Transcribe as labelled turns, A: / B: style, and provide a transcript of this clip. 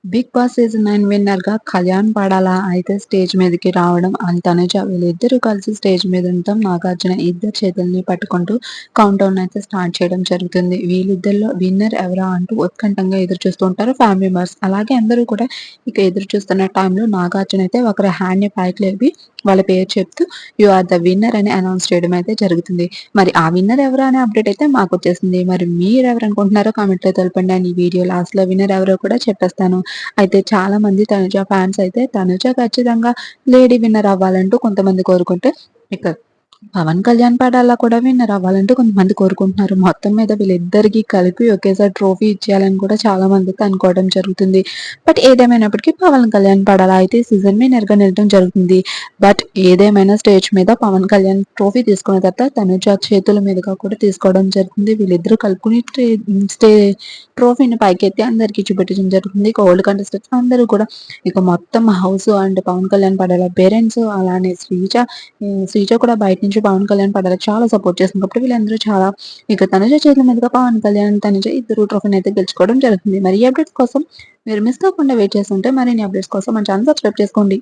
A: Big boss season 9 విన్నర్‌గా Kalyan పడాలా అయితే stage మీదకి రావడం అండ్ తనుజ వీళ్ళిద్దరూ కలిసి స్టేజ్ మీద ఉండటం, నాగార్జున ఇద్దరి చేతుల్ని పట్టుకుంటూ కౌంట్‌డౌన్ అయితే స్టార్ట్ చేయడం జరుగుతుంది. వీళ్ళిద్దరిలో విన్నర్ ఎవరా అంటూ ఉత్కంఠంగా ఎదురు చూస్తూ ఉంటారు ఫ్యామిలీ మెంబర్స్. అలాగే అందరూ కూడా ఇక ఎదురు చూస్తున్న టైంలో నాగార్జున అయితే ఒకరి హ్యాండ్‌ని పైకి లేపి వాళ్ళ పేరు చెప్తూ యూ ఆర్ ద విన్నర్ అని అనౌన్స్ చేయడం అయితే జరుగుతుంది. మరి ఆ విన్నర్ ఎవరు అనే అప్డేట్ అయితే మాకొచ్చేసింది. మరి మీరెవరు అనుకుంటున్నారో కామెంట్‌లో తెలపండి. అండ్ ఈ వీడియో లాస్ట్‌లో విన్నర్ ఎవరో కూడా చెప్పేస్తాను. అయితే చాలామంది తనుజ ఫ్యాన్స్ అయితే తనుజ ఖచ్చితంగా లేడీ విన్నర్ అవ్వాలంటూ కొంతమంది కోరుకుంటే, ఇక పవన్ కళ్యాణ్ పడాల కూడా విన్నర్ అవ్వాలంటూ కొంతమంది కోరుకుంటున్నారు. మొత్తం మీద వీళ్ళిద్దరికీ కలిపి ఒకేసారి ట్రోఫీ ఇచ్చేయాలని కూడా చాలా మందైతే అనుకోవడం జరుగుతుంది. బట్ ఏదేమైనప్పటికీ పవన్ కళ్యాణ్ పడాల అయితే సీజన్ విన్నర్‌గా నిలవడం జరుగుతుంది. బట్ ఏదేమైనా స్టేజ్ మీద పవన్ కళ్యాణ్ ట్రోఫీ తీసుకున్న తర్వాత తనుజ చేతుల మీదుగా కూడా తీసుకోవడం జరుగుతుంది. వీళ్ళిద్దరూ కలుపుకొని స్టే ట్రోఫీని పైకెత్తి అందరికీ చూపెట్టడం జరుగుతుంది. ఇక ఓల్డ్ కంటెస్టెంట్స్ అందరూ కూడా ఇక మొత్తం house and Pawan Kalyan Padala parents అలానే శ్రీజ కూడా బయట నుంచి పవన్ కళ్యాణ్ పడాలకి చాలా సపోర్ట్ చేస్తుంది. కాబట్టి వీళ్ళందరూ చాలా ఇక తనుజ చేతుల మీదుగా పవన్ కళ్యాణ్, తనుజ ఇద్దరు ట్రోఫీని అయితే గెలుచుకోవడం జరుగుతుంది. మరి ఈ అప్డేట్స్ కోసం మీరు మిస్ కాకుండా వెయిట్ చేస్తుంటే మరిన్ని అప్డేట్స్ కోసం మన ఛానెల్ సబ్స్క్రైబ్ చేసుకోండి.